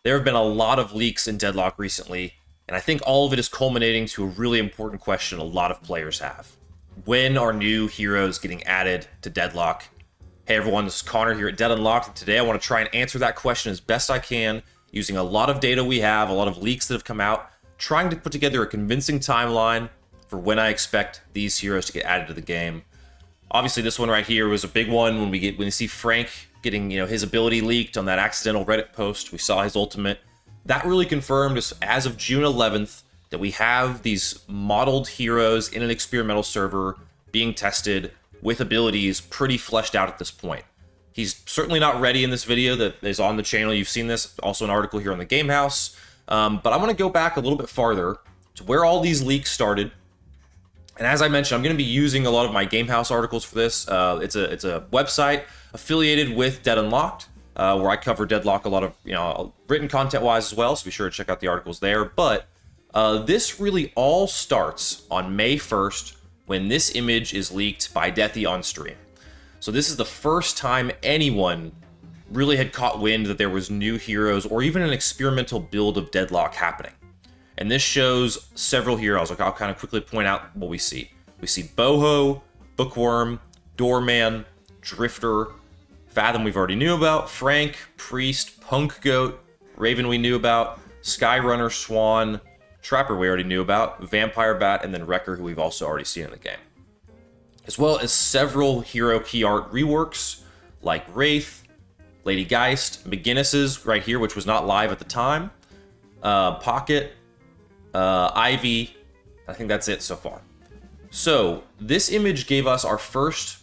There have been a lot of leaks in Deadlock recently, and I think all of it is culminating to a really important question a lot of players have. When are new heroes getting added to Deadlock? Hey everyone, this is Connor here at Dead Unlocked, and today I want to try and answer that question as best I can, using a lot of data we have, a lot of leaks that have come out, trying to put together a convincing timeline for when I expect these heroes to get added to the game. Obviously, this one right here was a big one when we see Frank getting, his ability leaked on that accidental Reddit post. We saw his ultimate. That really confirmed as of June 11th that we have these modeled heroes in an experimental server being tested with abilities pretty fleshed out at this point. He's certainly not ready in this video that is on the channel. You've seen this, also an article here on the Game Haus. But I want to go back a little bit farther to where all these leaks started. And as I mentioned, I'm going to be using a lot of my Game Haus articles for this. It's a website affiliated with Dead Unlocked, where I cover Deadlock a lot of, written content-wise as well, so be sure to check out the articles there. But this really all starts on May 1st when this image is leaked by Deathy on stream. So this is the first time anyone really had caught wind that there was new heroes or even an experimental build of Deadlock happening. And this shows several heroes. I'll kind of quickly point out what we see. We see Boho, Bookworm, Doorman, Drifter, Fathom we've already knew about, Frank, Priest, Punk Goat, Raven we knew about, Skyrunner, Swan, Trapper we already knew about, Vampire Bat, and then Wrecker, who we've also already seen in the game. As well as several hero key art reworks, like Wraith, Lady Geist, McGinnis's right here, which was not live at the time, Pocket, Ivy. I think that's it so far. So this image gave us our first,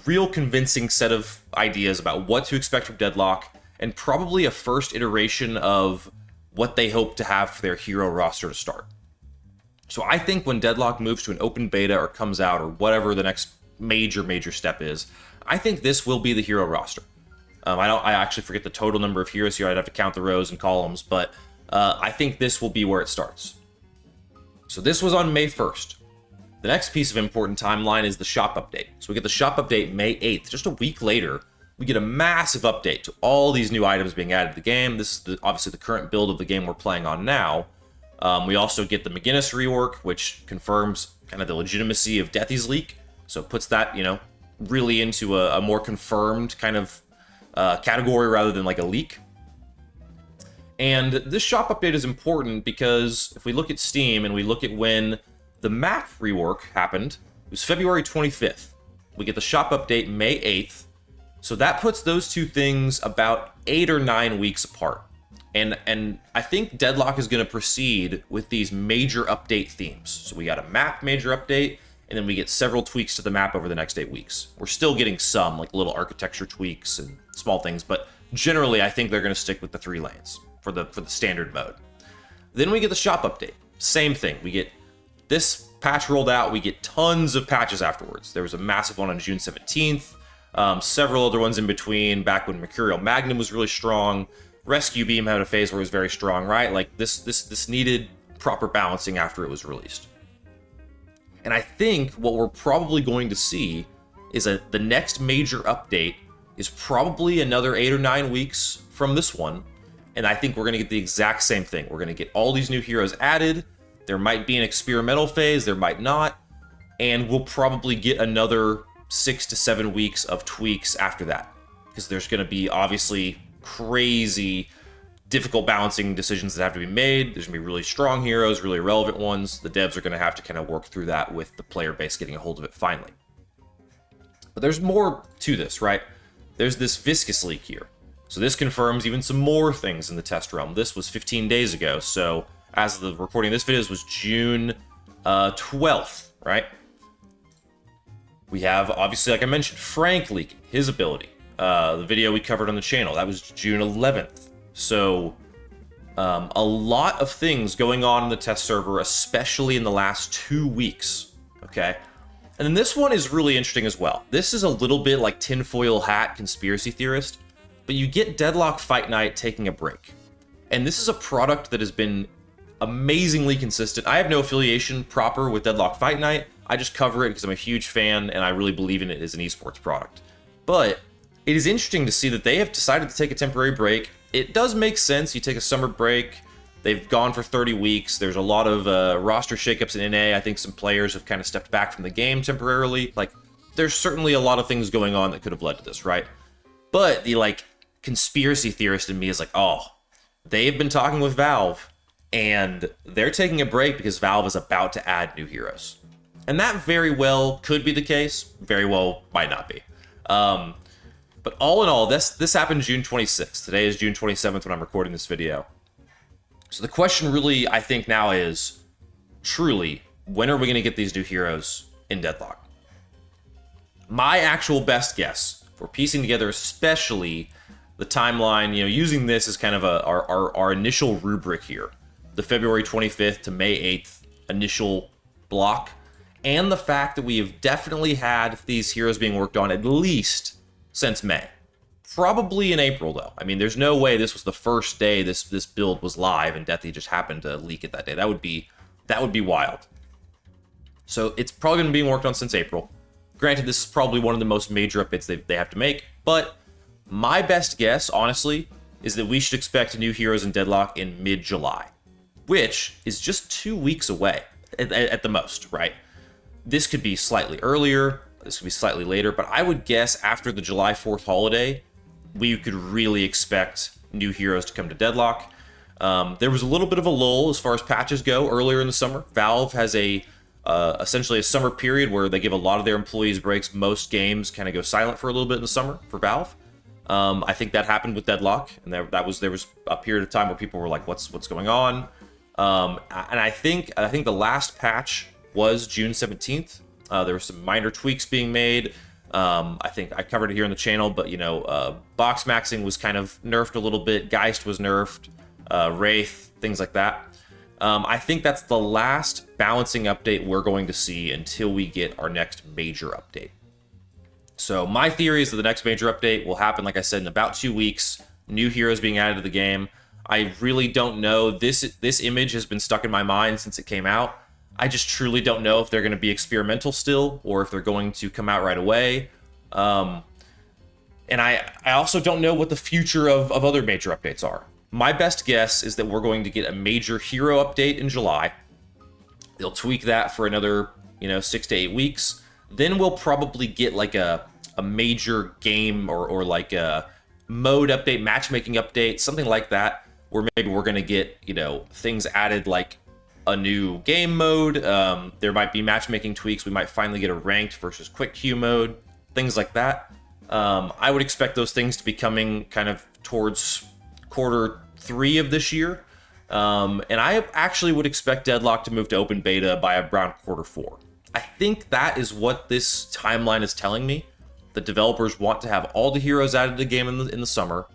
real convincing set of ideas about what to expect from Deadlock, and probably a first iteration of what they hope to have for their hero roster to start. So I think when Deadlock moves to an open beta or comes out or whatever the next major step is, I think this will be the hero roster. I actually forget the total number of heroes here. I'd have to count the rows and columns, but I think this will be where it starts. So this was on May 1st. The next piece of important timeline is the shop update. So we get the shop update May 8th. Just a week later, we get a massive update to all these new items being added to the game. This is obviously the current build of the game we're playing on now. We also get the McGinnis rework, which confirms kind of the legitimacy of Deathy's leak. So it puts that, really into a more confirmed kind of category rather than like a leak. And this shop update is important because if we look at Steam and we look at when the map rework happened, it was February 25th. We get the shop update May 8th. So that puts those two things about 8 or 9 weeks apart. And I think Deadlock is going to proceed with these major update themes. So we got a map major update, and then we get several tweaks to the map over the next 8 weeks. We're still getting some, like little architecture tweaks and small things, but generally I think they're going to stick with the 3 lanes for the standard mode. Then we get the shop update. Same thing. We get this patch rolled out. We get tons of patches afterwards. There was a massive one on June 17th. Several other ones in between, back when Mercurial Magnum was really strong. Rescue Beam had a phase where it was very strong, right? Like this needed proper balancing after it was released. And I think what we're probably going to see is that the next major update is probably another 8 or 9 weeks from this one. And I think we're going to get the exact same thing. We're going to get all these new heroes added. There might be an experimental phase, there might not. And we'll probably get another 6 to 7 weeks of tweaks after that. Because there's going to be obviously crazy, difficult balancing decisions that have to be made. There's going to be really strong heroes, really relevant ones. The devs are going to have to kind of work through that with the player base getting a hold of it finally. But there's more to this, right? There's this Viscous leak here. So this confirms even some more things in the test realm. This was 15 days ago, so as of the recording of this video, this was June 12th, right? We have, obviously, like I mentioned, Frank leaking his ability. The video we covered on the channel, that was June 11th. So a lot of things going on in the test server, especially in the last 2 weeks, okay? And then this one is really interesting as well. This is a little bit like tinfoil hat conspiracy theorist, but you get Deadlock Fight Night taking a break. And this is a product that has been amazingly consistent. I have no affiliation proper with Deadlock Fight Night. I just cover it because I'm a huge fan and I really believe in it as an esports product. But it is interesting to see that they have decided to take a temporary break. it does make sense. You take a summer break. They've gone for 30 weeks. There's a lot of roster shakeups in NA. I think some players have kind of stepped back from the game temporarily. Like, there's certainly a lot of things going on that could have led to this, right? But the, like, conspiracy theorist in me is like, oh, they've been talking with Valve, and they're taking a break because Valve is about to add new heroes. And that very well could be the case. Very well might not be. But all in all, this happened June 26th. Today is June 27th when I'm recording this video. So the question really, I think now is, truly, when are we going to get these new heroes in Deadlock? My actual best guess for piecing together, especially the timeline, using this as kind of our initial rubric here, the February 25th to May 8th initial block, and the fact that we have definitely had these heroes being worked on at least since May. Probably in April, though. I mean, there's no way this was the first day this build was live and Deathy just happened to leak it that day. That would be wild. So it's probably been being worked on since April. Granted, this is probably one of the most major updates they have to make, but my best guess, honestly, is that we should expect new heroes in Deadlock in mid-July, which is just 2 weeks away at the most, right? This could be slightly earlier, this could be slightly later, but I would guess after the July 4th holiday, we could really expect new heroes to come to Deadlock. There was a little bit of a lull as far as patches go earlier in the summer. Valve has essentially a summer period where they give a lot of their employees breaks. Most games kind of go silent for a little bit in the summer for Valve. I think that happened with Deadlock, and there was a period of time where people were like, "What's going on?" And I think the last patch was June 17th. There were some minor tweaks being made. I think I covered it here on the channel, but box maxing was kind of nerfed a little bit. Geist was nerfed, Wraith, things like that. I think that's the last balancing update we're going to see until we get our next major update. So my theory is that the next major update will happen, like I said, in about 2 weeks. New heroes being added to the game. I really don't know. This image has been stuck in my mind since it came out. I just truly don't know if they're going to be experimental still or if they're going to come out right away. And I also don't know what the future of other major updates are. My best guess is that we're going to get a major hero update in July. They'll tweak that for another, 6 to 8 weeks. Then we'll probably get like a major game or like a mode update, matchmaking update, something like that, where maybe we're going to get, things added like a new game mode. There might be matchmaking tweaks. We might finally get a ranked versus quick queue mode, things like that. I would expect those things to be coming kind of towards quarter 3 of this year. And I actually would expect Deadlock to move to open beta by around quarter 4. I think that is what this timeline is telling me. The developers want to have all the heroes added to the game in the summer.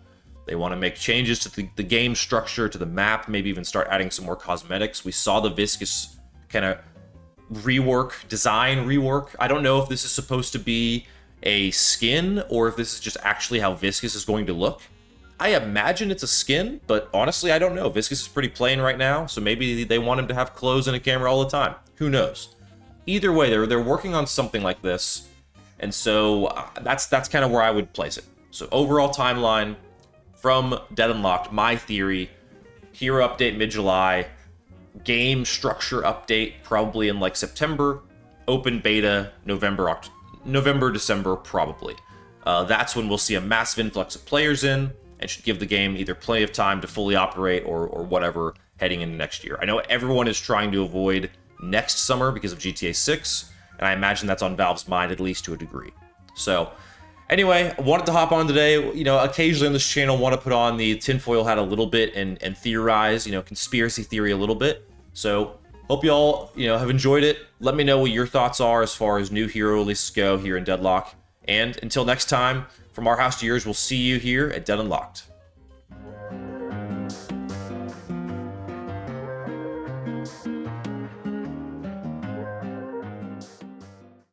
They want to make changes to the game structure, to the map, maybe even start adding some more cosmetics. We saw the Viscous kind of design rework. I don't know if this is supposed to be a skin or if this is just actually how Viscous is going to look. I imagine it's a skin, but honestly, I don't know. Viscous is pretty plain right now, so maybe they want him to have clothes and a camera all the time. Who knows? Either way, they're working on something like this, and so that's kind of where I would place it. So overall timeline from Deadlocked, my theory, hero update mid-July, game structure update probably in like September, open beta November, December probably. That's when we'll see a massive influx of players in, and should give the game either plenty of time to fully operate or whatever heading into next year. I know everyone is trying to avoid next summer because of GTA 6, and I imagine that's on Valve's mind at least to a degree. So anyway, I wanted to hop on today. Occasionally on this channel, I want to put on the tinfoil hat a little bit and theorize, conspiracy theory a little bit. So hope you all, have enjoyed it. Let me know what your thoughts are as far as new hero releases go here in Deadlock. And until next time, from our house to yours, we'll see you here at Dead Unlocked.